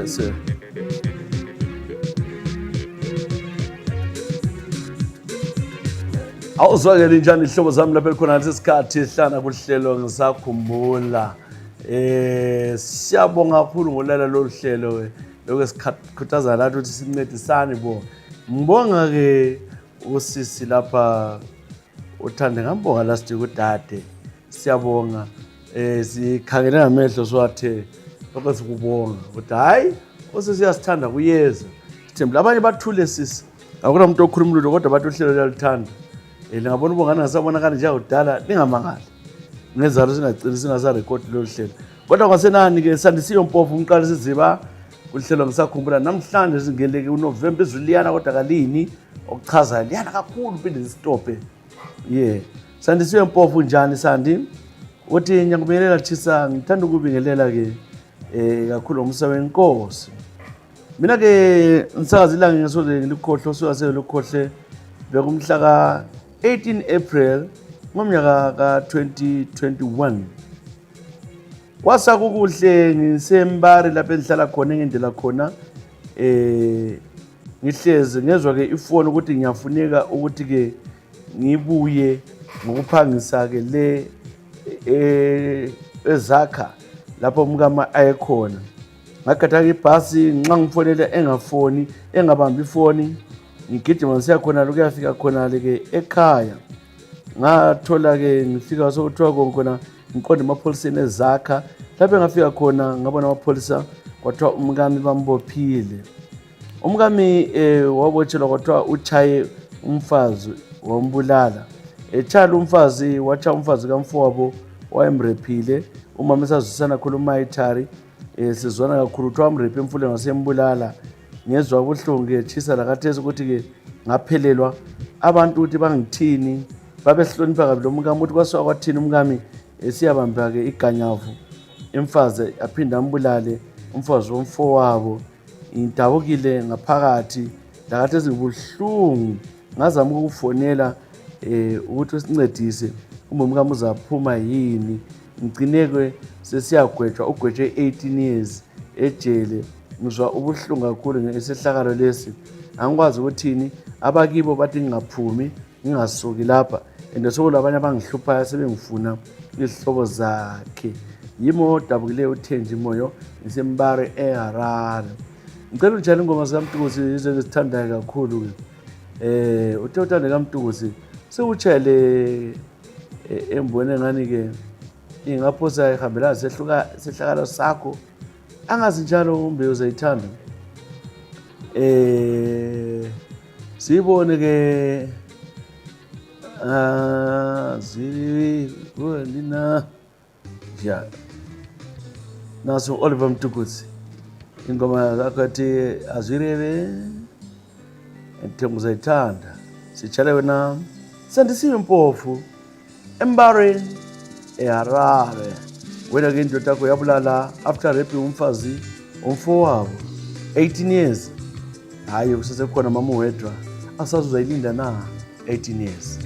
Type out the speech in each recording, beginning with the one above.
Se. Awuzwakele njani ihlobo zami lapha khona lesikhathi sihlana kuhlelo ngisakhumbula siyabonga kakhulu ngolala lo hlelo lokusikhuthaza lathi ukuthi sincedisane bo ngibonga ke usisi lapha uthande ngambonga last kudade siyabonga sikhangele ngamehlo swathe lokho sikubonga ukuthi hayi usisi siyasithanda kuyeza sithemba abanye bathule sisi akuna umuntu okhuluma lutho kodwa bathi uhlelo liyalithanda lingabona ubongana ngasabonakala njengakudala lingamangali ngezalo singagcini singasarekhodi lo hlelo kodwa kwasenani ke sandisiyo mpofu ngiqala siziba kuhlelo ngisakhumbula namhlanje singeleke uNovember izuliyana kodwa kalini okuchaza liyana kakhulu phinde sitope sandisiyo mpofu njani sandi uthi ngiyakubelela thisa ngithanda ukubingelela ke kakhulu umsebenzi wenkosi mina ke ngisakazila ngesoze ngilikhohle osukase lokhohle bekumhla ka 18 April ngomnyaka ka 2021 kwasakukuhle ngisembari lapha engihlala khona ngendlela khona ngihleze ngezwe ke ifoni ukuthi ngiyafuneka ukuthi ke ngibuye ngokuphangisa ke le ezakha lapho umkama ayekhona ngagatha ibhasi nxa ngifonela engafoni engabambi ifoni ngigijima ngisiya khona lokuyafika khona ke ekhaya ngathola ke ngifika sokuthiwa khona ngiqonde emapholiseni ezakha lapho ngafika khona ngabona amapholisa kwathiwa umkami bambophile umkami wabotshelwa kwathiwa uchaye umfazi wombulala echala umfazi wacha umfazi kamfowabo wayemrephile umama esazwisana khuluma ithari sizwana kakhulu ukuthi wamrephe emfule ngasembulala ngezwe ubuhlungu ke chisa lakathesi ukuthi ke ngaphelelwa abantu ukuthi bangithini babehlonipha kabi lo mkami ukuthi kwasiwa kwathini umkami siyabamba ke iganyavu emfazi aphinda ambulale umfazi womfowabo ngidabukile ngaphakathi lakathesi ngibuhlungu ngazama ukufonela ukuthi sincedise umkami uzaphuma yini ngcineke sesiyagwetshwa ugwetshe 18 years ejele ngizwa ubuhlungu kakhulu ngesehlakalo lesi angikwazi ukuthini abakibo bathi ngingaphumi ngingasuki lapha sokulabanye abangihluphayo sebengifuna izihlobo zakhe yimo dabukileyo uThenji Moyo ngisembare eHarare ngicela njalo ingoma zikaMtukuzi ezithandayo kakhulu ke uthe uthanda kaMtukuzi sewutshele embone ngani ke ingaphosa ihambelana sehlakalo sakho angazi njalo umbe uzayithanda sibone ke zibona ja naso Oliver Mtukudzi ingoma zakho athi azirebe enthengo uzayithanda sitshale wena sandisiwe mpofu embare eHarare wena ke indoda yakho yabulala after raping umfazi omfowabo 18 years hayi kusesekhona mama wedwa asazi uzayilinda na 18 years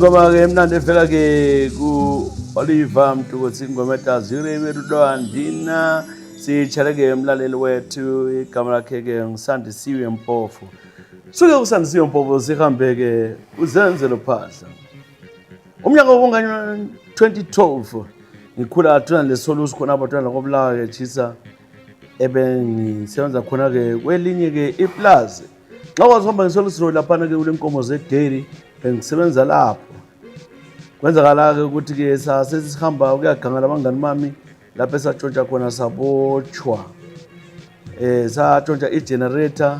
ingoma ke emnandi efika ke ku Oliver Mtukudzi ingoma etazire berudwandina sichaleke emlaleli wethu igama lakhe ke ngisandisiwe Mpofu. Suke usandisiwe Mpofu sihambe ke uzenzelo phahla. Umnyaka wonganya 2012 ngikhula athuna lesolusi khona abathwana kobulawa ke chisa ngisebenza khona ke kwelinye ke iplaza. Xa wazihamba ngesolusi lapha ke kule nkomo ze-dairy bengisebenza lapho. Kwenzakala ke ukuthi ke sesihamba ukuyagangala abangani bami lapha esatshontsha khona sabotshwa. Satshontsha i-generator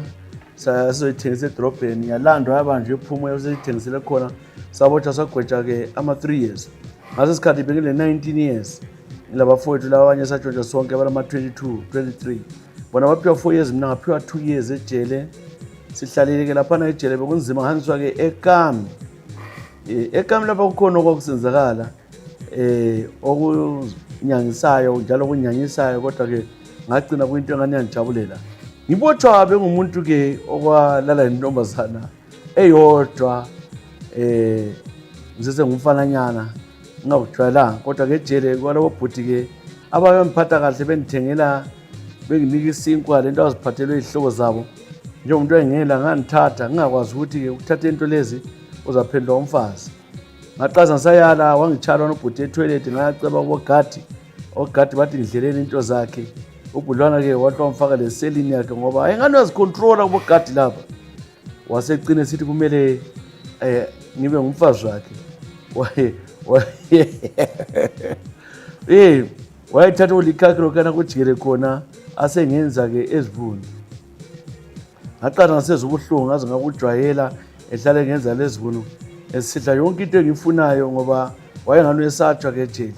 sasoyithengisa edrobheni yalandwa yabanjwe iphumo yasithengisele khona sabotshwa sagwetshwa ke ama 3 years. Ngaso sikhathi bekile 19 years. Ngilabafowethu labanye satshontsha sonke abama 22, 23. Bona baphiwa 4 years mina ngaphiwa 2 years ejele. Sihlalile ke lapha ejele bekunzima ngahaniswa ke eKami. EKami lapha kukhona okwakusenzakala okunyangisayo njalo kunyanyisayo kodwa ke ngagcina kuyinto engani yangijabulela. Ngibotshwa bengumuntu ke okwalala intombazana eyodwa ngizise ngumfananyana ngawujwayelanga kodwa ke ejele kwalabo bhuti ke abayemphatha kahle bendithengela benginika isinkwa lento aziphathelwe izihlobo zabo njengomuntu engela nganthatha ngingakwazi ukuthi ke ukuthatha into lezi uzaphendwa umfazi. Ngaqaza ngisayala wangitshala nobhuti etoilet ngaceba ubogadi. Ogadi bathi ngidleleni into zakhe. Ubudlwana ke wathi wamfaka leselini yakhe ngoba engani wazicontrola ubogadi lapha. Wasecine sithi kumele ngibe ngumfazi wakhe. Wayethatha ulikakiro kana kujikele khona asengenza ke ezibuni. Ngaqala ngasezwe ubuhlungu ngaze ngakujwayela ehlale ngenza lezibunu esidla yonke into engifunayo ngoba wayengani esatshwa ke ejele.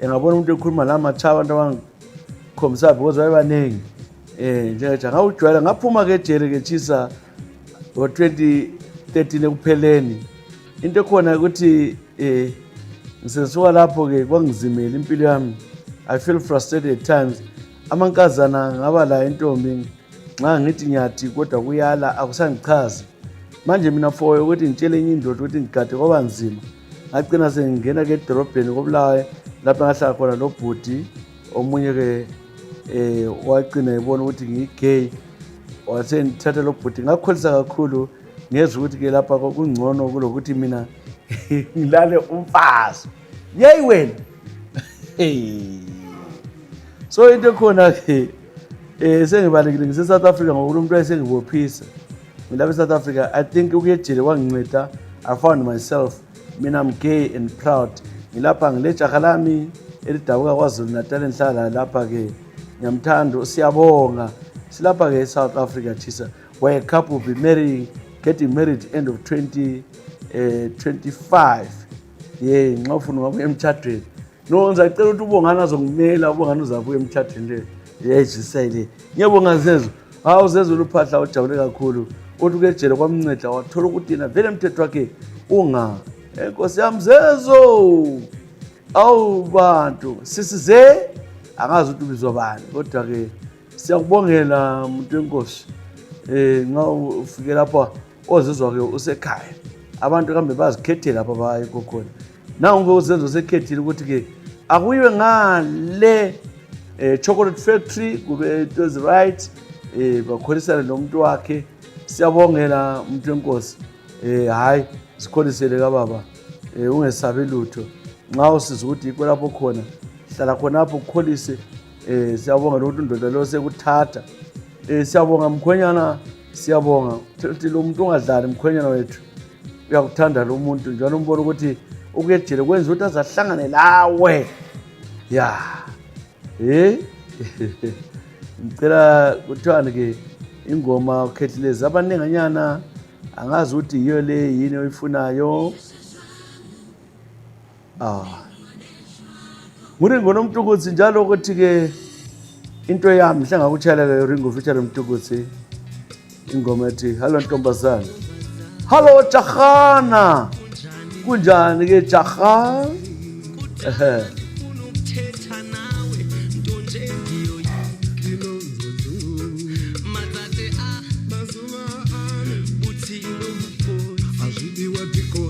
Engabona umuntu ekhuluma la macha abantu abangikhomisa because wayebanengi njengathi ngawujwayela ngaphuma ke ejele ke chisa ngo-2013 ekupheleni. Into ekhona ukuthi ngisesuka lapho ke kwangizimela impilo yami. I feel frustrated at times. Amankazana ngaba la intombi nxa ngithi nyathi kodwa kuyala akusangichazi. Manje mina for ukuthi ngitshele enye indoda ukuthi ngigade kwaba nzima. Ngagcina sengingena ke edrobheni kobulawa lapha ngahlala khona nobhuti omunye ke wagcina ebona ukuthi ngigay. Wase ngithatha lo bhuti ngakholisa kakhulu ngezwe ukuthi ke lapha kungcono kulokuthi mina ngilale umfazi. Yey wena. So into khona ke sengibalekile ngise South Africa ngoba umuntu wayesengibophisa. Ngilapha South Africa I think ukuyejele kwanginceda. I found myself mina I'm gay and proud. Ngilapha ngilejaha lami elidabuka kwaZulu Natal enhlala lapha ke ngiyamthanda siyabonga. Silapha ke South Africa chisa where a couple will be getting married end of 2025. Nxa ufuna ngabuya emtshadweni. No ngicela ukuthi ubongana azongimela ubongana uzabuya emtshadweni le. Yejisele. Ngiyabonga Zezo. Hawu Zezo luphahla ujabule kakhulu. Uthi kujele kwamnceda wathola ukuthi yena vele umthetho wakhe Nkosi yami Zezo. Awu bantu sisize angazi ukuthi ubizwa bani kodwa ke siyakubongela umuntu wenkosi. Nxa ufike lapha ozizwa ke usekhaya. Abantu kambe bazikhethela lapha baye kokhona. Nangu uZenzo sekhethile ukuthi ke akuyiwe ngale chocolate factory kube it was right bakholisana nomuntu wakhe. Siyabongela umuntu wenkosi. Hayi sikholisele kaBaba. Ungesabi lutho. Nxa usizwa ukuthi yikho lapho khona hlala khona lapho ukholise. Siyabonga ukuthi indoda lo sekuthatha. Siyabonga mkhwenyana siyabonga. Uthi lo muntu ongadlali mkhwenyana wethu. Uyakuthanda lo muntu njalo umbona ukuthi ukuyejele kwenza ukuthi azahlangane lawe. Ngicela kuthiwani ke ingoma ukhethilezi abaninganyana angazi ukuthi yiyo le yini oyifunayo. Muringo noMtukudzi njalo ukuthi ke into yami mhla ngakutshela ke Ringo feature Mtukudzi ingoma ethi hello ntombazana. Hello Jahana. Kunjani ke Jaha? Azidi wa diko.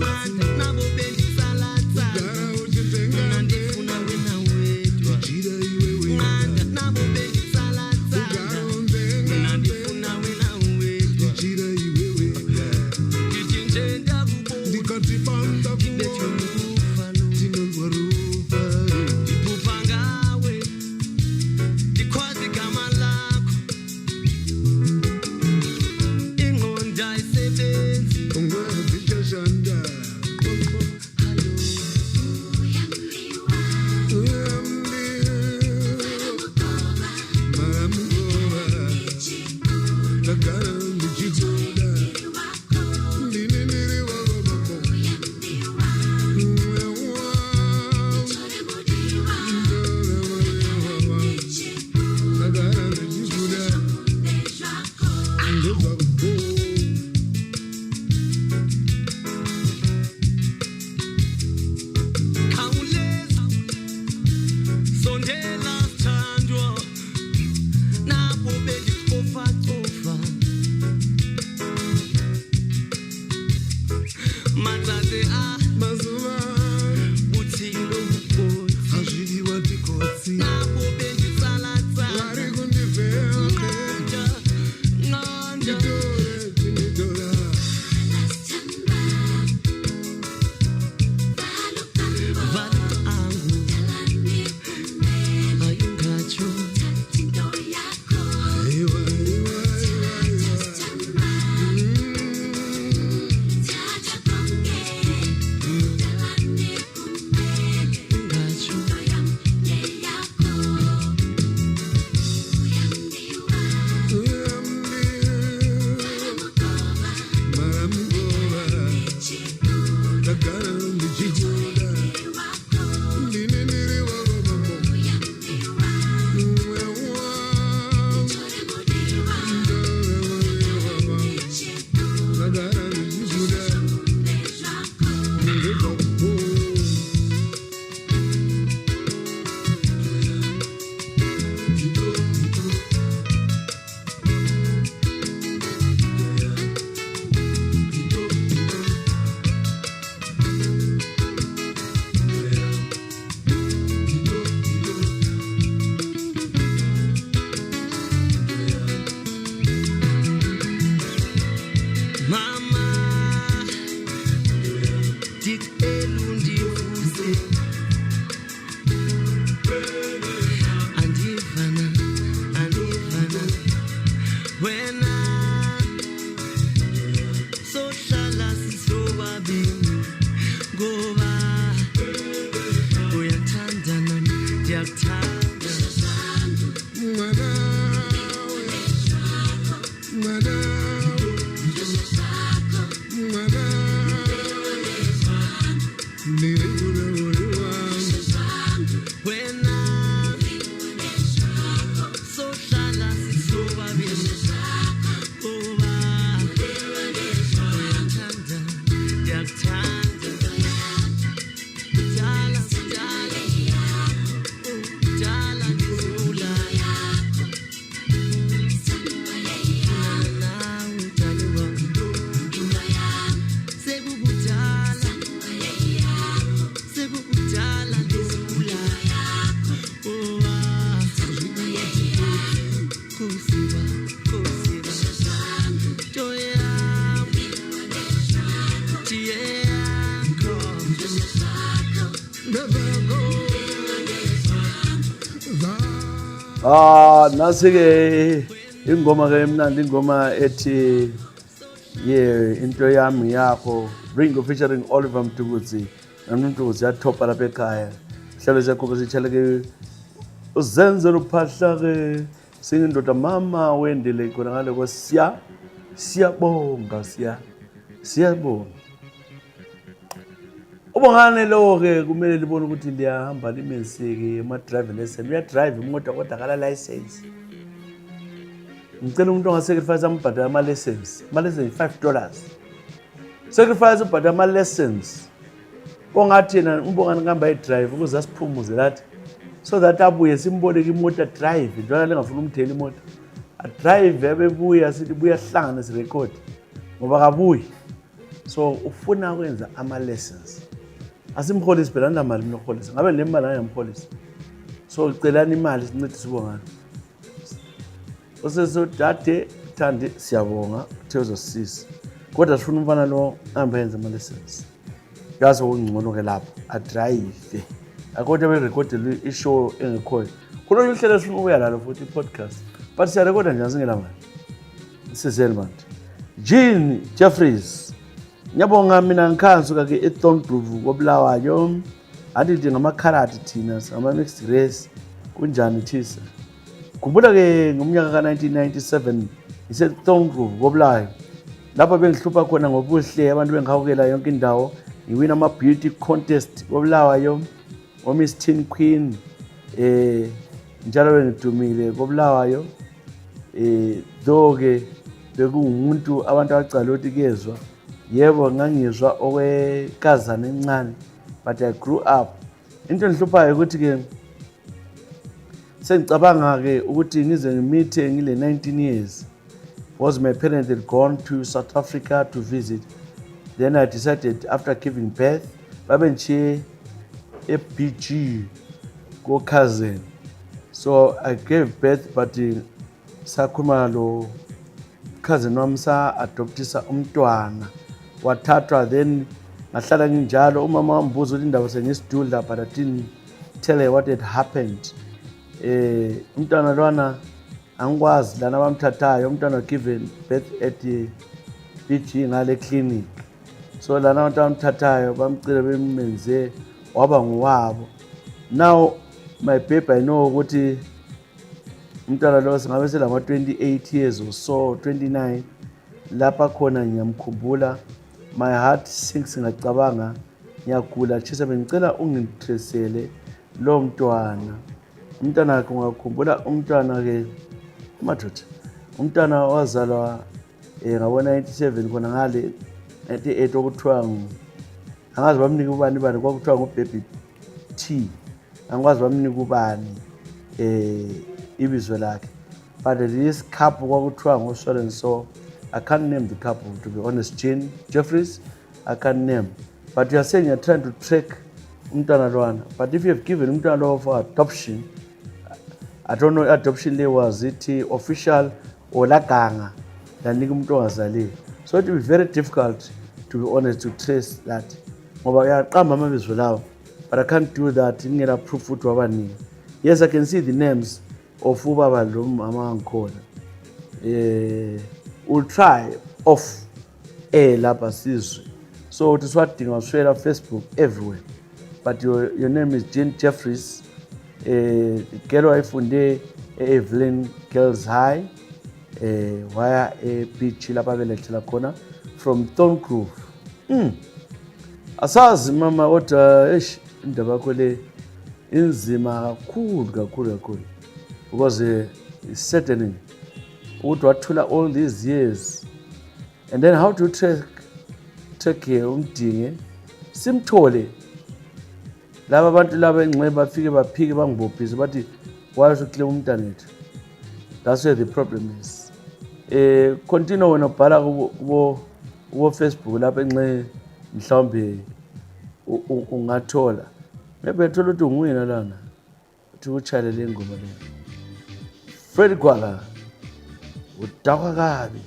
Nasi-ke ingoma ke emnandi, ingoma ethi into yami yakho, Ringo featuring Oliver Mtukudzi. Nami Mtukudzi yathopa lapha ekhaya. Sihlale siyakhupha sitshela ke uzenzela uphahla ke singindoda mama wendele khona ngale ko siyabonga siyabonga. Ubongane lo ke kumele libone ukuthi liyahamba limeseke ama drive lesson. Uya drive imoto kodwa akala license. Ngicela umuntu ongasacrifice ambhadala ama lessons. Ama lessons $5. Sacrifice ubhadala ama lessons. Ongathi yena umbongane ngihamba i-drive ukuze asiphumuze lathi. So that abuye simboleke imoto drive. Njalo lengafuna umthela imoto. A drive ebebuya sithi buya hlangana si record. Ngoba kabuyi. So ufuna ukwenza ama lessons. Asimholisi phela ndamali mnokholisa. Ngabe le mali ayamholisa. So ucelana imali sincedise ubongana. Osesodade thande siyabonga uzosisiza. Kodwa sifuna umfana lo ahamba yenza ama lessons. Yazi ungcono ke lapho a drive. Akodwa be record ishow engekhoyo. Khona lihlelo sifuna ukuya lalo futhi podcast. But siya record njani singela mali. Sizele manje. Jean Jeffries. Ngiyabonga mina ngikhansuka ke eThorngrove koBulawayo. Athi ngamakhaladi thina ngama-mixed race kunjani thisa. Khumbula-ke ngomnyaka ka-1997 ise-Thorn Grove koBulawayo lapho bengihlupha khona ngobuhle abantu bengihawukela yonke indawo ngiwina ama-beauty contest koBulawayo o-Miss Teen Queen njalo bengidumile koBulawayo though-ke bekungumuntu abantu abacala ukuthi kezwa yebo ngangizwa okwekazana encane but I grew up. Into engihluphayo ukuthi-ke sengicabanga-ke ukuthi ngize ngimithe ngile 19 years because my parents had gone to South Africa to visit. Then I decided after giving birth babe ngishiye eBG ko-cousin. So I gave birth but sakhuluma lo cousin wami sa-adoptisa umntwana wathathwa, then ngahlala nginjalo. Umama wambuza ukuthi indaba sengisidudla but I didn't tell her what had happened. Umntwana lwana angikwazi lana bamthathayo, umntwana given birth at BG ngale clinic. So lana abantu bamthathayo bamcela bemenze waba nguwabo. Now my baby I know ukuthi umntwana lo singabe selama 28 years or so 29 lapha khona ngiyamkhumbula. My heart sinks ngacabanga ngiyagula chisa bengicela ungithresele lo mntwana. Umntwana wakhe ngakhumbula umntwana-ke madoda umntwana wazalwa ngabona 97 khona ngale 98 okuthiwa angazi bamnika ubani kwakuthiwa nguBaby T, angikwazi bamnika ubani ibizo lakhe, but this couple kwakuthiwa ngo-so and so. I can't name the couple, to be honest. Jean Jeffries, I can't name. But you are saying you're trying to track umntwana lwana. But if you have given umntwana law for adoption, I don't know adoption day was it official or laganga lanika umuntu ongazali. So it will be very difficult, to be honest, to trace that. Ngoba uyaqamba amabizo lawo, but I can't do that ngela proof ukuthi wabani. Yes, I can see the names of ubaba lo mama ngikhona. We'll try off lapha sizwe. So it is what thing Australia, Facebook, everywhere. But your name is Jean Jeffries. Girl wayifunde Evelyn Girls High waya beach lapha belethela khona from Thorn Grove. Asazi mama kodwa indaba yakho le inzima kakhulu because it's certainly ukuthi wathula all these years, and then how to track umdinge simthole laba abantu laba engxe bafike baphike bangibophise bathi wayesho claim umntana wethu. That's where the problem is. Continue wena ubhala kubo Facebook lapha engxe mhlawumbe ungathola maybe thola ukuthi unguyena lana uthi uchale le ngoma le. Fred Gwala udakwa kabi,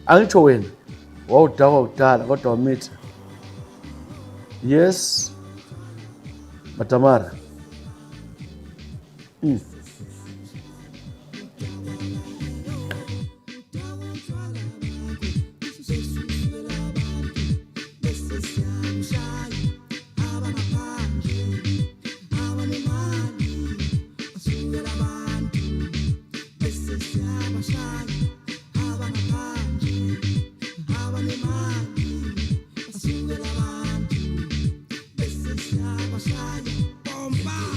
angitsho wena wawudakwa kudala kodwa wamitha. Yes Matamara. Bomba.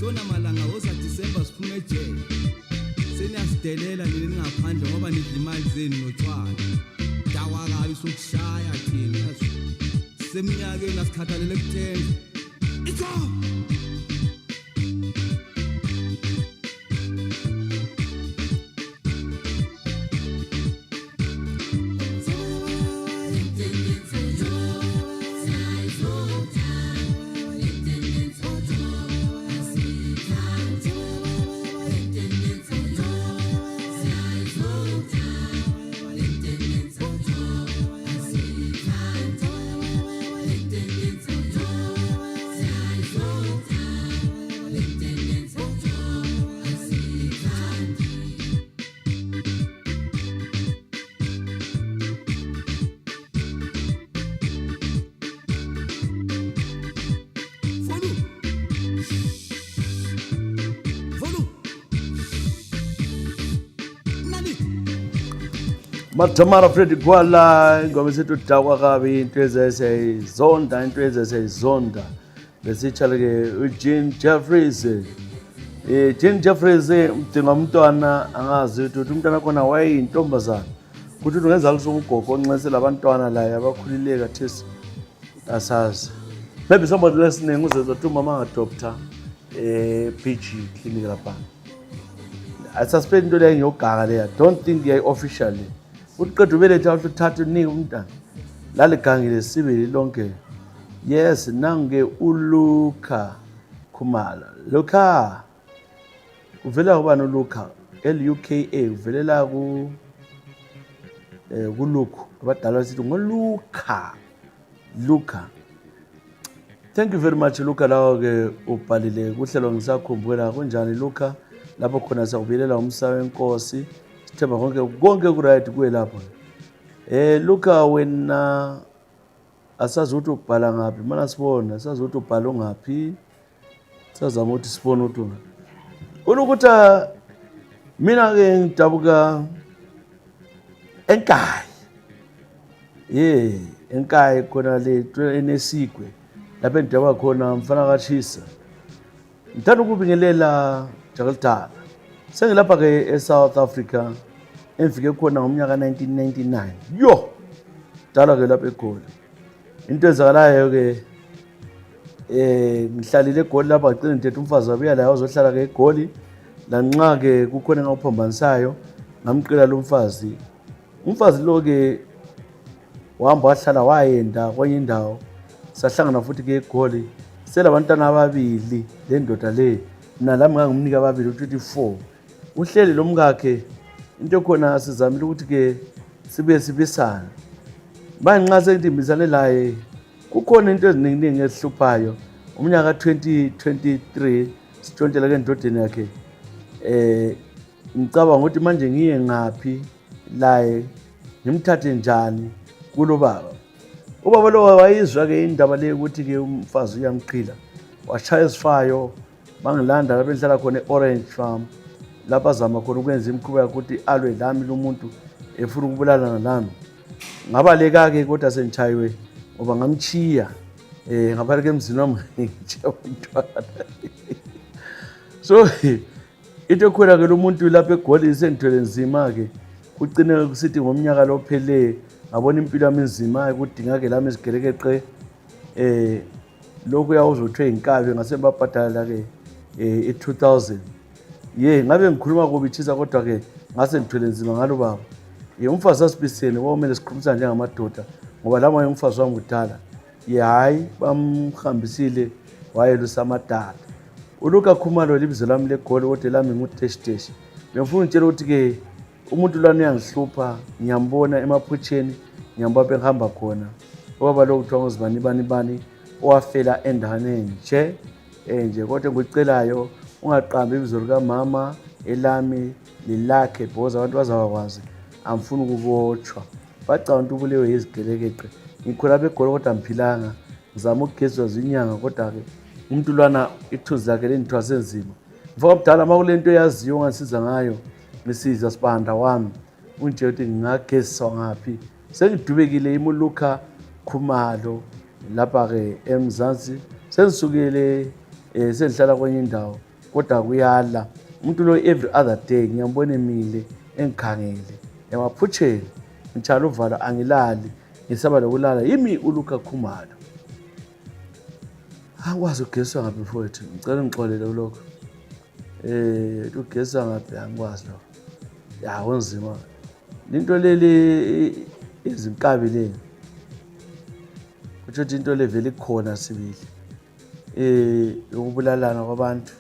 Shona malanga woza December siphume ejele. Seniyasidelela nini ningaphandle ngoba nidla imali zenu notshwala. Dawa kabi sokushaya thina. Seminyakeni asikhathalele kuthenga. Itho. Mathamara Freddy Gwala ingoma esethu Dawa Kabi into ezesayizonda into ezesayizonda besitshala ke uJean Jeffries Jean Jeffries udinga umntwana angazi ukuthi umntwana khona wayeyintombazana ukuthi ungenza lusokugogo onxesela abantwana la yabakhulileka thesi asazi maybe somebody listening uzeza to mama doctor PG clinic lapha I suspect into le ngiyogaga le don't think they officially uqeda ubeletha uthatha unika umntana lale gangile sibili lonke yes nange uLuka Khumalo Luka uvela kubani uLuka LUKA uvelela ku kuLuku abadala sithi ngoluka Luka. Thank you very much Luka lawo ke ubhalile kuhlelo ngisakhumbula kunjani Luka lapho khona sakubilela umsawe enkosi sithemba konke kuright kuwe lapho Luka wena asazi ukuthi ubhala ngapi mana sibona asazi ukuthi ubhala ngapi sizama ukuthi sibone ukuthi ulukuthi mina ke ngidabuka enkayi enkayi khona le enesikwe lapho endabuka khona mfana kaTshisa ngithanda ukubingelela Jakaltala sengilapha ke eSouth Africa enfike khona ngomnyaka 1999 yo dala ke lapha eGoli into ezakalayo ke ngihlalile eGoli lapha ngicela ngithethe umfazi wabuya la uzohlala ke eGoli lanxa ke kukhona engawuphambanisayo ngamqela lo umfazi lo ke wahamba wahlala wayenda kwenye indawo sahlangana futhi ke eGoli selabantwana ababili le ndoda le nalami ngangimnika ababili ukuthi 4 uhleli lo mkakhe into khona sizamile ukuthi ke sibe sibisana banxa sendimbisane laye kukhona into eziningi ezihluphayo umnyaka 2023 sithontela ke endodeni yakhe ngicabanga ukuthi manje ngiye ngaphi laye ngimthathe njani kulo baba ubaba lo wayizwa ke indaba le ukuthi ke umfazi uyamqhila washaya isifayo bangilanda lapho enhlala khona eOrange Farm lapha azama khona ukwenza imkhuba ukuthi alwe lami lo muntu efuna ukubulala nami ngabaleka ke kodwa sengichayiwe ngoba ngamchiya ngabaleka emzini wami ngichiya umntwana so into khona ke lo muntu lapha eGoli sengithwele nzima ke kucine kusithi ngomnyaka lo phele ngabona impilo yami inzima kudinga ke lami isigelekeqe lokho yawuzothwe inkabe ngasembabhadala ke e2000 ngabe ngikhuluma kubichisa kodwa ke ngase ngithwele nzima ngalo baba umfazi asibisene womele sikhulumisa njengamadoda ngoba lama umfazi wami kudala hayi bamhambisile wayelusamadala uLuka Khumalo libizo lami leGoli kodwa lami nguTeshiteshi ngifuna ukutshela ukuthi ke umuntu lana uyangihlupha ngiyambona emaphutsheni ngiyambona behamba khona ubaba lo kuthiwa ngozibani owafela endaweni nje kodwa ngicelayo ungaqambi ibizo lika mama elami lilakhe because abantu bazawakwazi amfuna ukubotshwa bacanga ubulewe izigelekeqe ngikhona beGoli kodwa mphilanga ngizama ukugezwa zinyanga kodwa ke umuntu lwana ithuzi lakhe lenithwase nzima mfoka mdala makulento yaziyo ongasiza ngayo ngisiza sibanda wami unje ukuthi ngingageziswa ngaphi sengidubekile iMuluka Khumalo lapha ke eMzansi sensukele sengihlala kwenye indawo kodwa kuyala umuntu lo every other day ngiyambona emile engikhangele emaphutsheni ngithala uvalo angilali ngisaba lokulala yimi uLuka Khumalo. Angikwazi ugeswa ngaphi mfowethu ngicela ngixolele lokho ugeswa ngaphi angikwazi lo ya wonzima into leli izinkabi leni ukuthi into le vele ikhona sibili ukubulalana kwabantu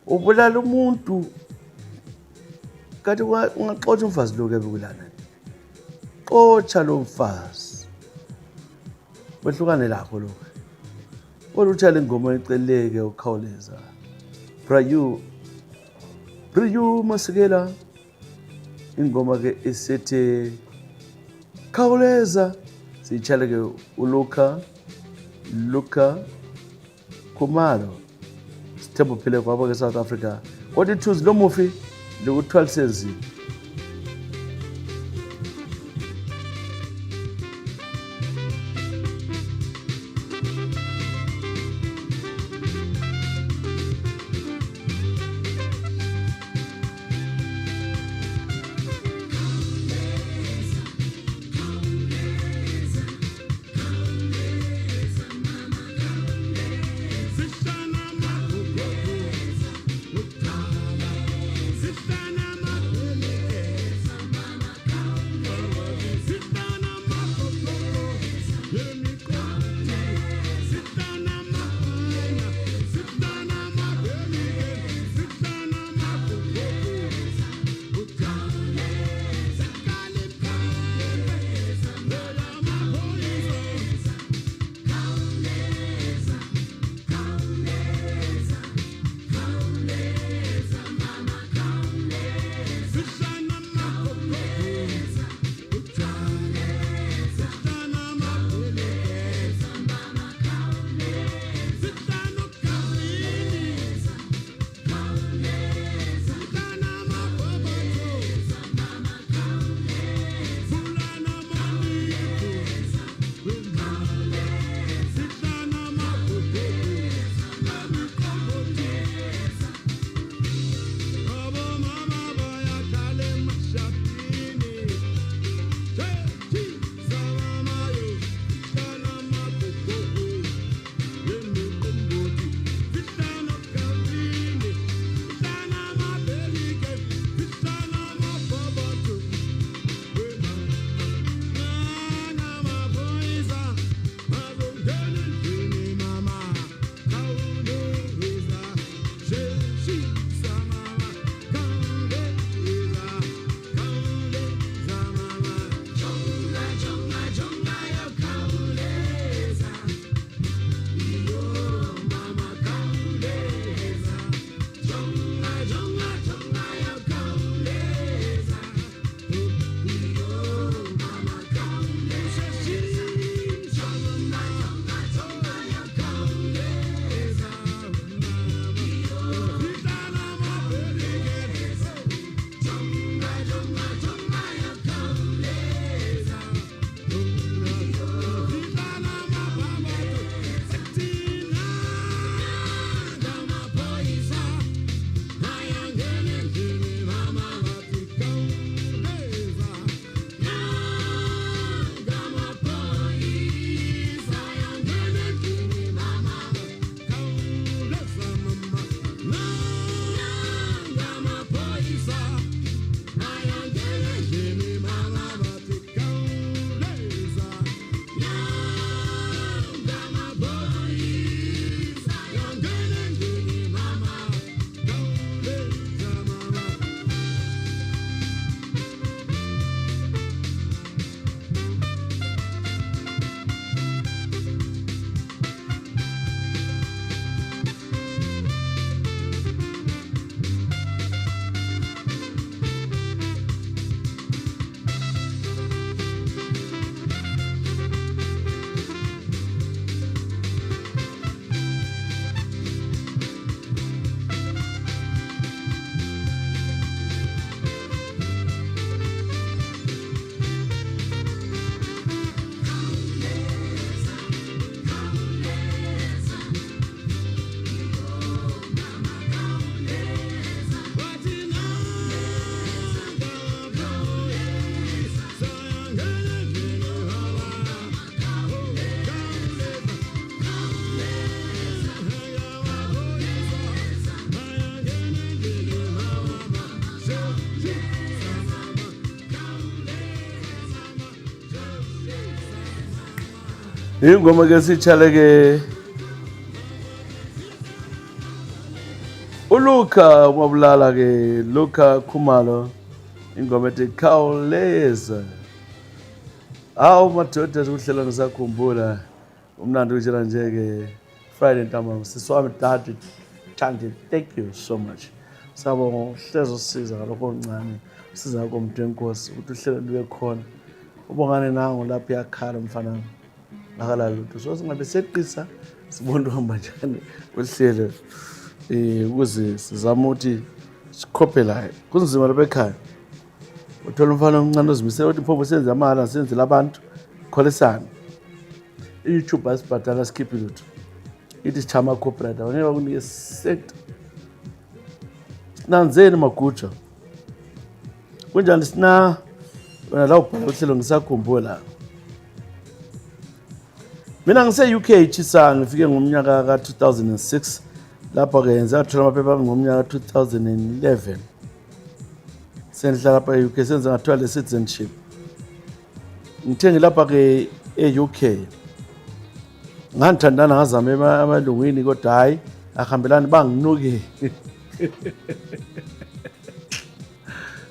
ubulala umuntu kanti ungaxotsha umfazi lo ke bekulana xotsha lo mfazi wehlukane lapho lokho olutsha lengoma eceleke ukhawuleza Brayu Masekela ingoma ke isethe khawuleza siyitshale ke uLuka Khumalo sithemba phile kwabo ke South Africa kodwa ithuzi lo mufi loku12 sezini ingoma ke sitshale ke uLuka Mabulala ke Luka Khumalo ingoma ethi khawuleza. Awu madoda ukuhlela ngisakhumbula umnandi utshela nje ke Friday ntambama siswami daddy Thandi, thank you so much. Sabonga uhlezi usiza ngalokho okuncane usiza ngakho umuntu wenkosi ukuthi uhlelo libe khona. Ubongane nangu lapha yakhala mfana nakala lutho. So singabe seqisa sibona uhamba njani uhlelo ukuze sizama ukuthi sikhophe la. Kunzima lapha ekhaya. Uthola umfana omncane ozimisela ukuthi phofu senze amahhala senzele abantu kholisana. YouTube asibhadala sikhiphe lutho. Ithi sichama corporate awuneke bakunike sector. Nanzeni magutsha. Kunjani sina wena la ubhala uhlelo ngisakhumbula. Mina ngise UK Chisang ngifike ngomnyaka ka 2006 lapha ke yenza athola amaphepha ngomnyaka 2011. Senhlala lapha e UK senza ngathola le citizenship. Ngithenge lapha ke e-UK. Nganthandana ngazama amalungwini kodwa hayi ahambelani banginuke.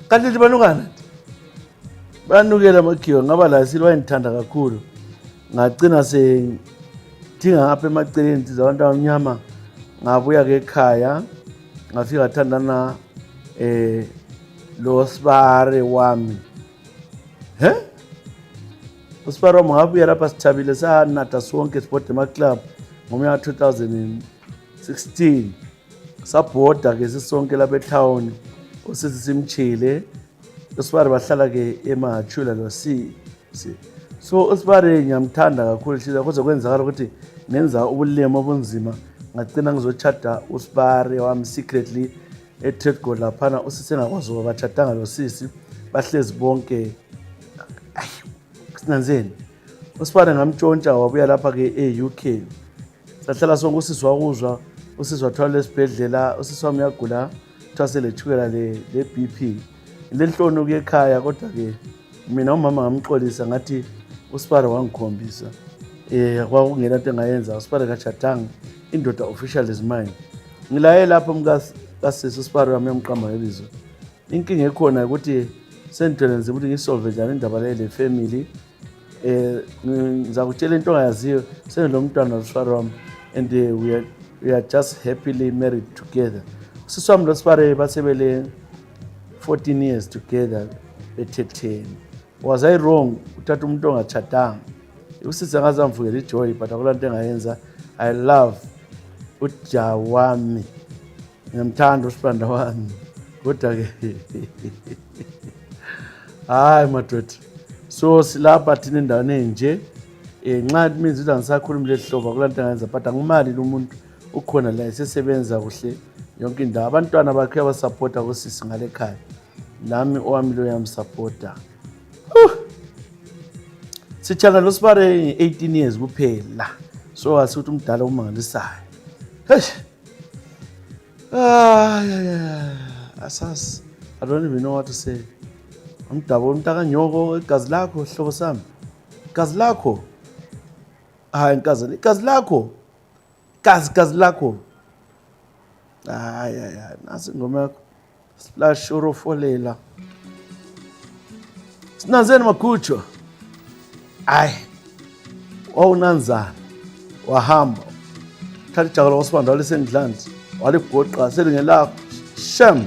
Kanti banukana. Banukela makhiwa ngaba la silwa ngithanda kakhulu. Ngagcina dinga apha emaceleni zabantu abamnyama ngabuya ke ekhaya ngafika ngathandana lo sibare wami. Usibare wami ngabuya lapha sithabile sanatha sonke sport ema club ngomnyaka 2016 sabhoda ke sisonke lapha etown usisi simchile. Usibare bahlala ke eMathula lo so usibare ngiyamthanda kakhulu hliziyo kuze kwenzakala ukuthi nenza ubulemo obunzima ngagcina ngizochata usibare wami secretly eTrade Gold laphana usisi engakwazi ukuba bachatanga lo sisi bahlezi bonke sinanzeni. Usibare ngamtshontsha wabuya lapha ke eUK sahlala sonke usisi wakuzwa usisi wathola esibhedlela usisi wami yagula thwasele chukela le BP lenhloni kuye ekhaya kodwa ke mina umama ngamxolisa ngathi usibare wangikhombisa kwakungena into engayenza usibare kachatanga indoda official is mine. Ngilaye lapha umkasisi usibare wami yamqamba ngebizo. Inkinga ekhona ukuthi sendithole nzima ukuthi ngisolve njani indaba le family. Ngizakutshela into ongayaziyo senelo mntwana usibare wami and we are just happily married together. Usisi wami lo sibare basebele 14 years together bethe was I wrong uthatha umuntu ongachatanga. Usisi ngazamvukela ijoy but akulanto engayenza. I love ujawami ngiyamthanda usibanda wami kodwa ke hayi madoda. So silapha thina endaweni enje nxa means ukuthi angisakhulumi lehlobo akulanto engayenza but angimali lo muntu ukhona la esesebenza kuhle yonke indawo. Abantwana bakhe abasupporta kusisi ngale ekhaya nami owami lo yamsupporta. Sichanga lo sibare 18 years kuphela so asithi umdala umangalisayo. Asas I don't even know what to say. Umdabo umntaka nyoko igazi lakho hlobo sami. Igazi lakho. Hayi igazi lakho. Gazi lakho. Nasi ngoma yakho. Splash orofolela. Sinanzeni magutsho. Wawunanzana wahamba thatha ijakala wasibanda walisendlanzi waligoqa selingelakho shem.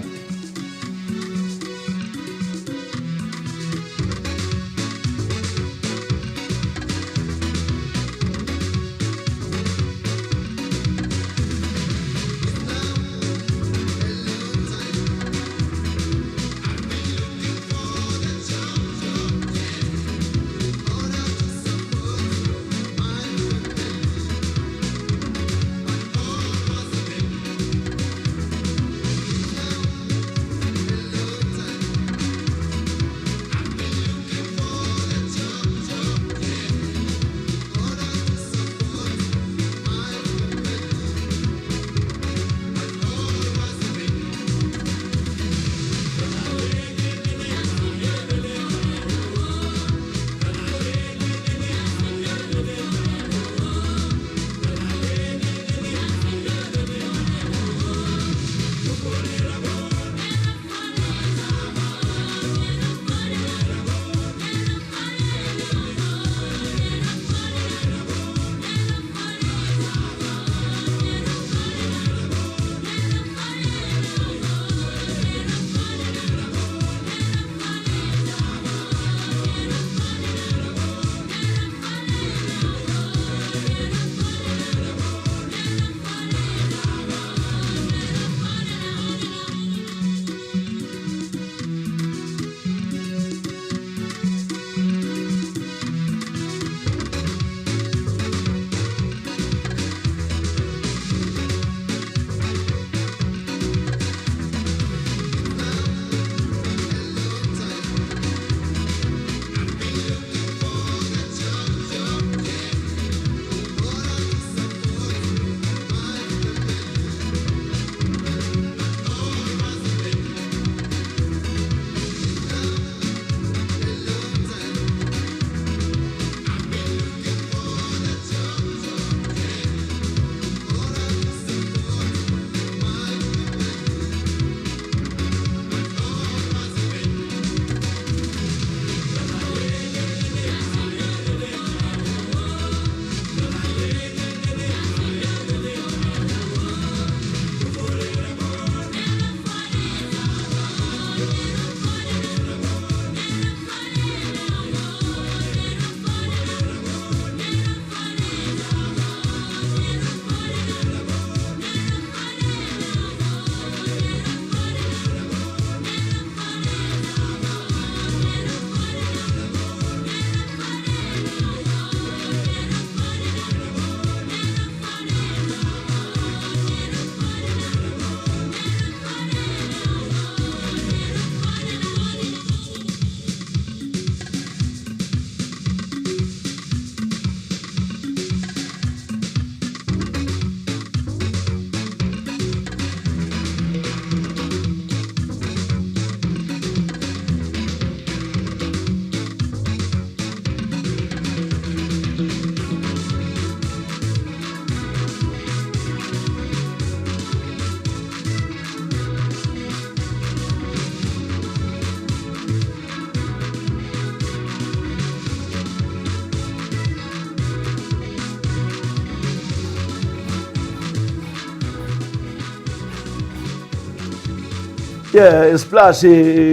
Yeah, Splash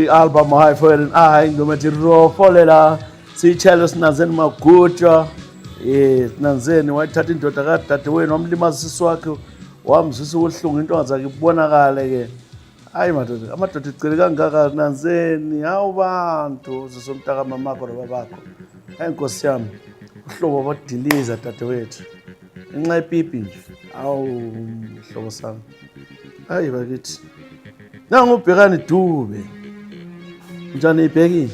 album high for an eye ingoma ethi rofolela siyitshelo Sinanzeni Magutshwa. Sinanzeni wayithatha indoda kadadewenu wamlimaza isisu wakhe wamzwisa ubuhlungu intonga zakhe ibonakale ke. Hayi madoda, amadoda icele kangaka Sinanzeni, hawu bantu zisomntaka mamakho nobabakho. Hayi Nkosi yami, uhlobo bodiliza dadewethu. Inxa ipipi nje. Hawu mhlobo sami. Hayi bakithi. Nangu uBhekani Dube. Njani ibhekile?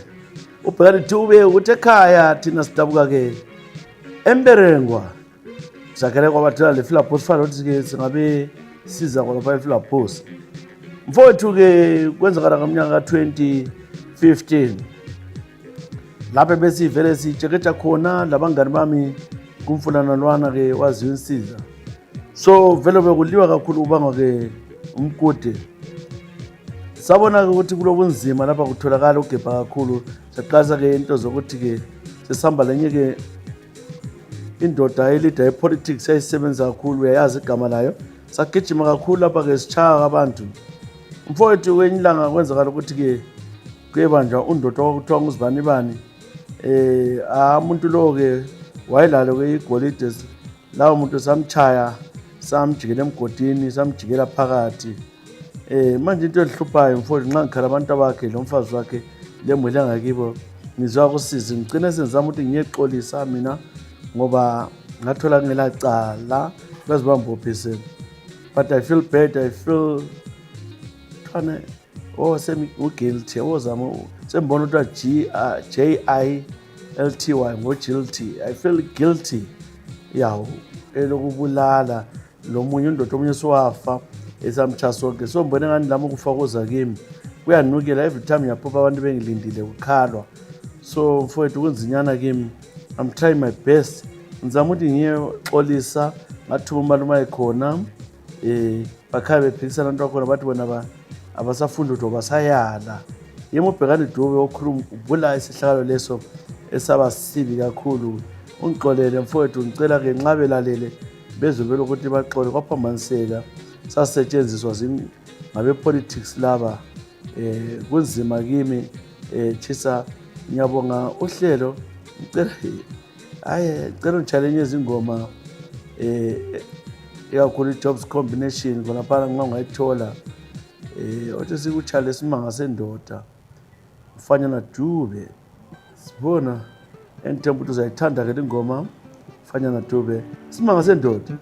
uBhekani Dube ukuthi ekhaya thina sidabuka ke Emberengwa. Sakele kwabathela le Philipos fana ukuthi ke singabe siza kwalapha ePhilipos. Mfowethu ke kwenzakala ngomnyaka ka2015. Lapha bese ivele sitsheketha khona labangani bami kumfulana lwana ke waziwa insiza. So vele bekuliwa kakhulu ubanga ke umkude. Sabona ukuthi kulobunzima lapha kutholakala ugebha kakhulu saqasa ke into zokuthi ke sesihamba lenye ke indoda elida epolitics yayisebenza kakhulu uyayazi igama layo sagijima kakhulu lapha ke sichaka abantu. Mfowethu kwenyilanga kwenzakala ukuthi ke kuyebanjwa undoda okuthiwa nguZibanibani umuntu lo ke wayelalo ke igolide lawo muntu samchaya samjikela emgodini samjikela phakathi. Manje into elihluphayo mfowethu nxa ngikhala abantu abakhe lo mfazi wakhe lemwele ngakibo ngizwa kusiza ngicine senzama ukuthi ngiyexolisa mina ngoba ngathola ngelacala bezibambophise, but I feel bad, I feel thana guilty ozama sembona ukuthi GILTY guilty. I feel guilty yawo elokubulala lo munye undoda omunye sowafa esamcha sonke. So mbone ngani lami ukufakoza kimi kuyanukela every time yaphopa abantu bengilindile ukhalwa. So mfowethu kunzinyana kimi, I'm trying my best ngizama ukuthi ngiyoxolisa ngathuba umalume ekhona bakhaya bephikisana abantu bakhona bathi bona abasafunda ukuthi basayala. Yemo uBhekani Dube okhuluma ubula isihlalo leso esaba sibi kakhulu. Ungixolele mfowethu ngicela ke nxa belalele bezobela ukuthi baxole kwaphambaniseka sasetshenziswa ngabe politics laba. Kunzima kimi chisa ngiyabonga uhlelo ngicela ngicela ngichallenye izingoma ikakhulu jobs combination khona phana nxa ungayithola othi sikuchale simanga sendoda Mfanyana Dube sibona engithemba ukuthi uzayithanda ke ingoma Mfanyana Dube simanga sendoda.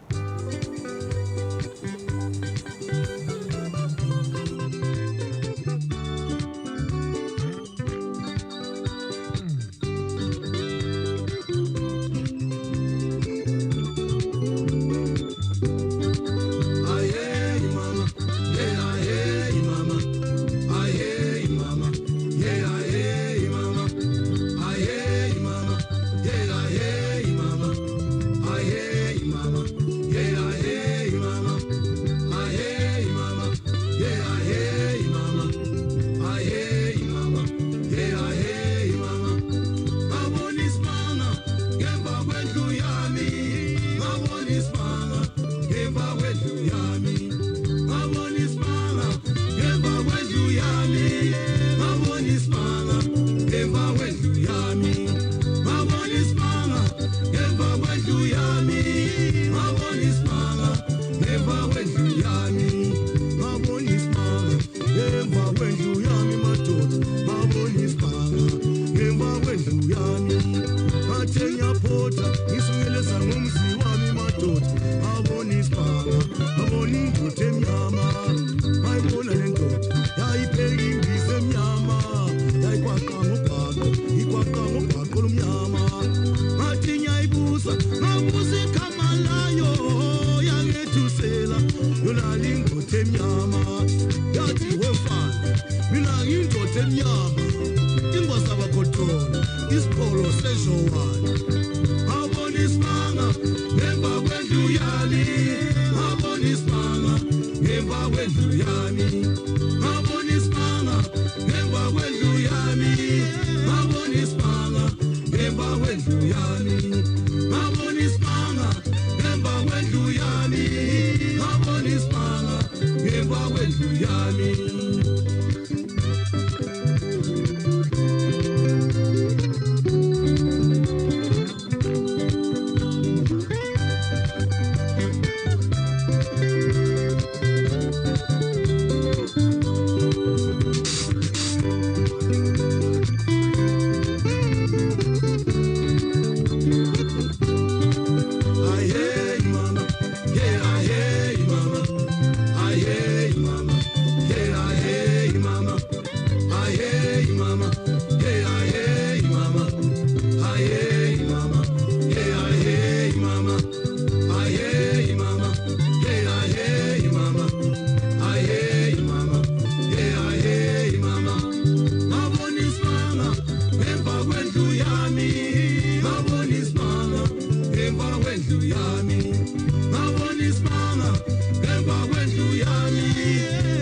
ngemva kwendlu yami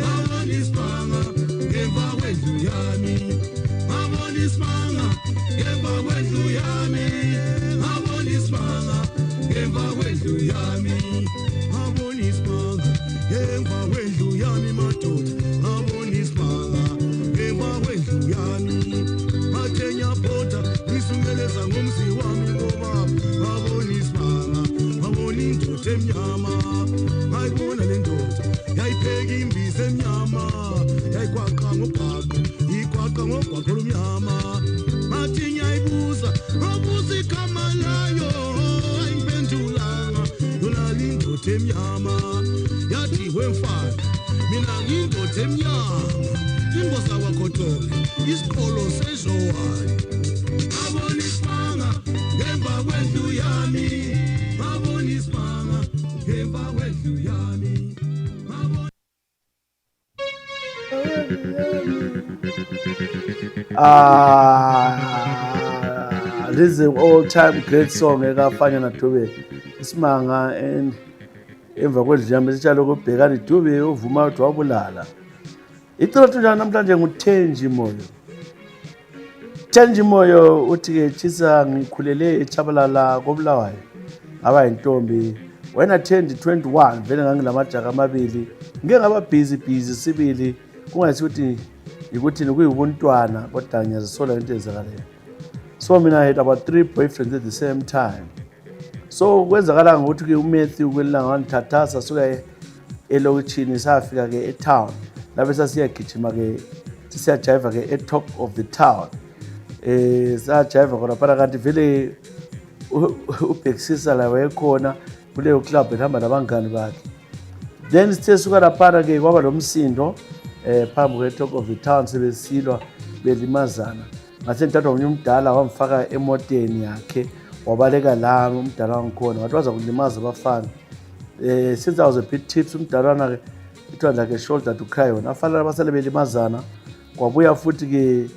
ngabona isimanga ngemva kwendlu yami ngabona isimanga ngemva kwendlu yami ngabona isimanga ngemva kwendlu yami ngabona isimanga ngemva kwendlu yami madoda ngabona isimanga ngemva kwendlu yami mathenya bhoda ngisukeleza ngomzi wami ngoba ngabona isimanga ngabona indoda emnyama ngayibona le ndoda yayipheka imbiza emnyama yayigwaqa ngobhaqo igwaqa ngobhaqo lomnyama ngathi ngiyayibuza ngobuza igama layo ayiphendulanga yona lindoda emnyama yathi wemfana mina ngiyindoda emnyama ingosa kwakhotole isiqholo sezowani ngabona isimanga ngemva kwendlu yami ngabona isimanga ngemva kwendlu yami This is an all-time great song ekafanya naDube isimanga and emva kwendlu yami sitshalo kubhekana iDube uvuma ukuthi wabulala icela njani namhlanje nguThenji Moyo. Thenji Moyo uthi-ke Chisa ngikhulele eChabalala koBulawayo ngaba yintombi wena 2021 vele ngangilamajaga amabili ngeke ngaba busy sibili kungasi ukuthi yikuthini kuyibuntwana kodwa ngiyazisola into ezakaleyo. So mina I had about 3 boyfriends at the same time. So kwenzakala ngokuthi ke uMatthew kwelanga wangithathasa suka elokishini safika ke eTown lapho sasiyagijima ke sisiyajiva ke eTop of the Town. Sajiva khona phela kanti vele ubhekisisa la wayekhona kuleyo club ehamba nabangani bakhe. Then sithe suka lapha ke kwaba lomsindo phambi kweTop of the Town sebesilwa belimazana. Ngase ngithathwa umunye umdala wamfaka emoteni yakhe wabaleka la umdala wangikhona wathi waza kulimaza abafana. Since I was a bit tips umdalwana ke ithiwa like a shoulder to cry on afana abasale belimazana kwabuya futhi ke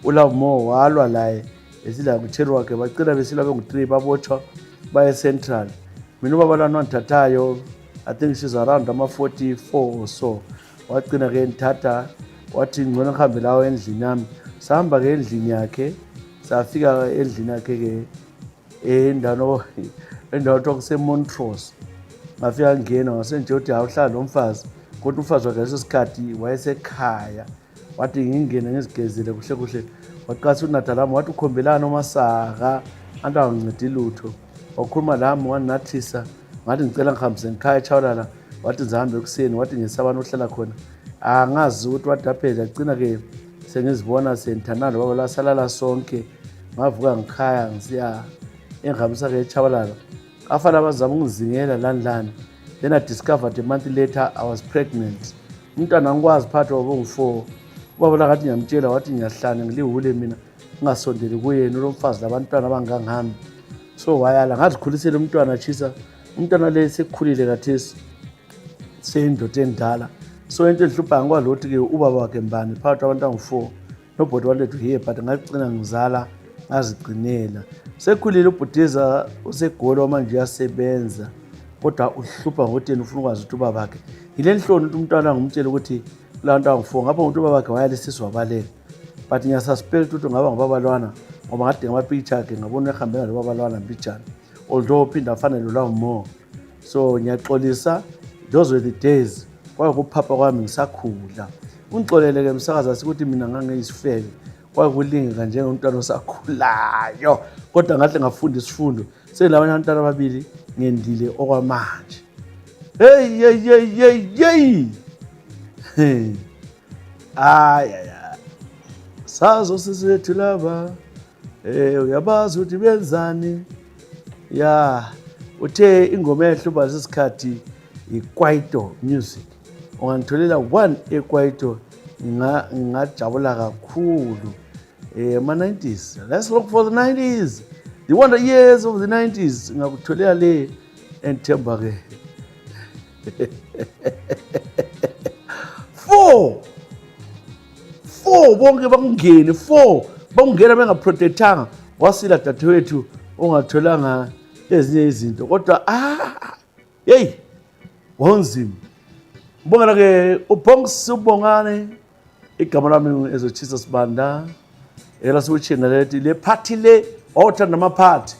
uLove More walwa laye esila kutheri wakhe bacela besilwa bengu3 babotshwa baye Central. Mina ubabalwana wanthathayo I think she's around ama 44 or so wagcina ke ngithatha wathi ngcono ngihambe lawo endlini yami sahamba ke endlini yakhe safika endlini yakhe ke endawo kuse Montrose ngafika ngena ngasenje uthi awuhlala nomfazi kodwa umfazi wakhe lesikhathi wayesekhaya wathi ngingene ngizigezele kuhle waqasa uNadalama wathi ukhombelana uMasaka antu angincedi lutho wakhuluma lami wanathisa ngathi ngicela ngihambise ngikhaya eChawalala wathi ngizahambe ekuseni wathi ngesabana ohlala khona angazi ukuthi wadaphela agcina ke sengizibona senthanalo baba la salala sonke ngavuka ngikhaya ngisiya engihambisa ke eChawalala afana abazama ungizingela landlana. Then I discovered a month later I was pregnant. Umntwana ngikwazi phatha wabongu4 ubaba la ngathi ngiyamtshela wathi ngiyahlana ngilihule mina ngingasondeli kuyena lo mfazi labantwana abangangihambi. So wayala ngazikhulisela umntwana Chisa umntwana le sekukhulile kathesi seyindoda endala. So into enhlupha ngikwaluthi ke ubaba wakhe mbani phakathi abantu angu4 nobody wanted to hear but ngagcina ngizala ngazigcinela. Sekhulile uBhudiza usegolo manje uyasebenza kodwa uhlupha ngokuthi ufuna ukwazi ukuthi ubaba wakhe yile nhloni ukuthi umntwana ngumtshela ukuthi kulantu angu4 ngapha ukuthi ubaba wakhe wayalisiswa baleka but ngiyasuspect ukuthi ngaba ngubabalwana ngoba ngade ngamapicture akhe ngabona ehambela nobabalwana mbijana although uphinda afana noLove More. So ngiyaxolisa those were the days kwakuphapha kwami ngisakhula ungixolele ke msakaza sikuthi mina ngangiyisifeke kwakulinga njengomntwana osakhulayo kodwa ngahle ngafunda isifundo selabanye abantwana ababili ngendile okwamanje. Hey ay sazo sisethu laba uyabazi ukuthi benzani ya uthe ingoma ehluba lesikhathi iKwaito music ungangitholela 1 eKwaito ngajabula kakhulu ama 90s. Let's look for the 90s, the wonder years of the 90s ngakutholela le enthemba ke 4 bonke bangene 4 bangena bengaprotectanga wasila dadewethu ongatholanga ezinye izinto kodwa hey wonzima. Ngibongela ke uBonks Ubongane, igama lami ezochisa sibanda. Ela siwuchina lethi le party le awuthanda ama party.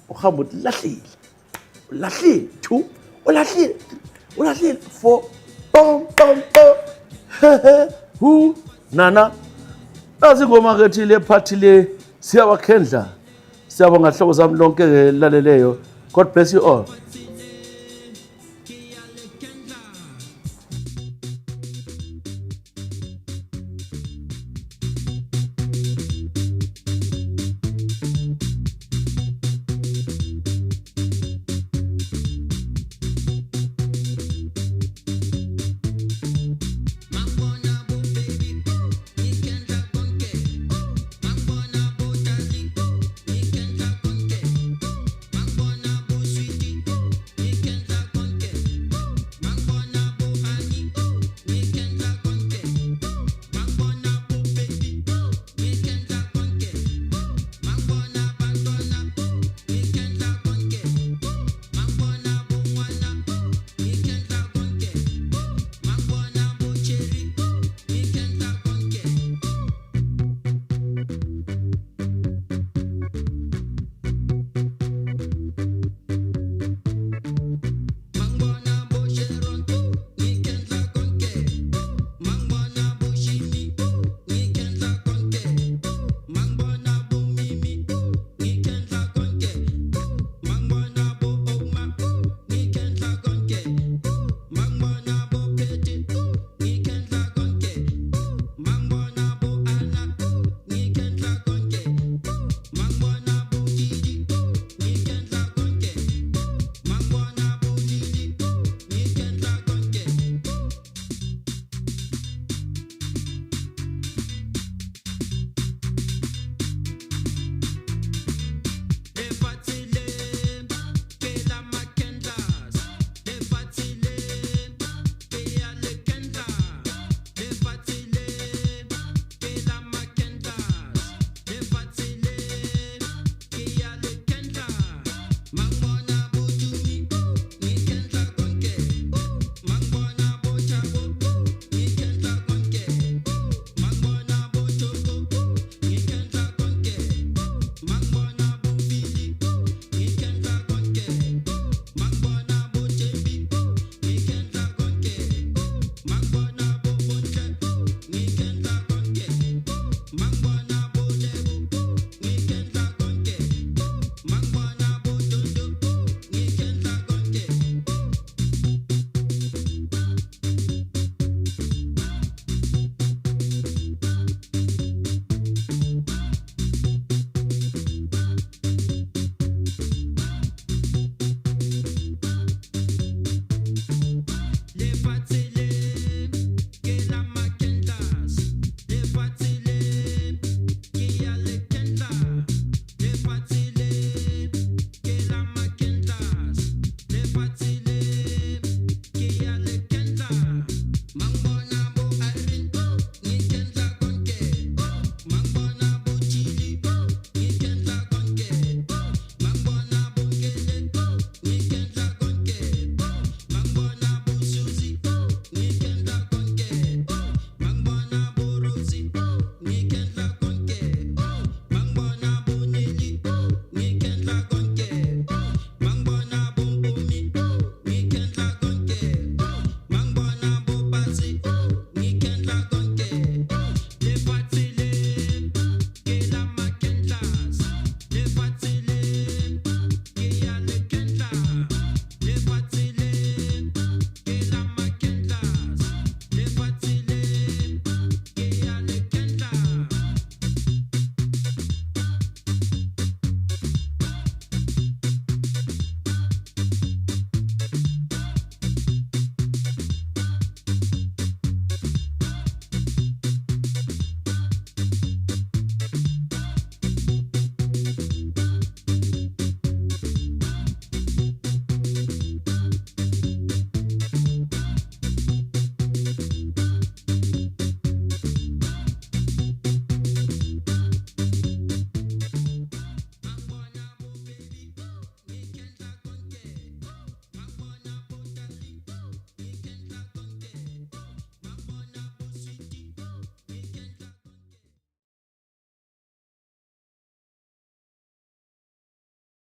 Uhamba uthi lahlile 2 ulahlile 4 pom hu nana azingoma ke thi le party le siyabakhendla. Siyabonga hlobo zami lonke laleleyo. God bless you all.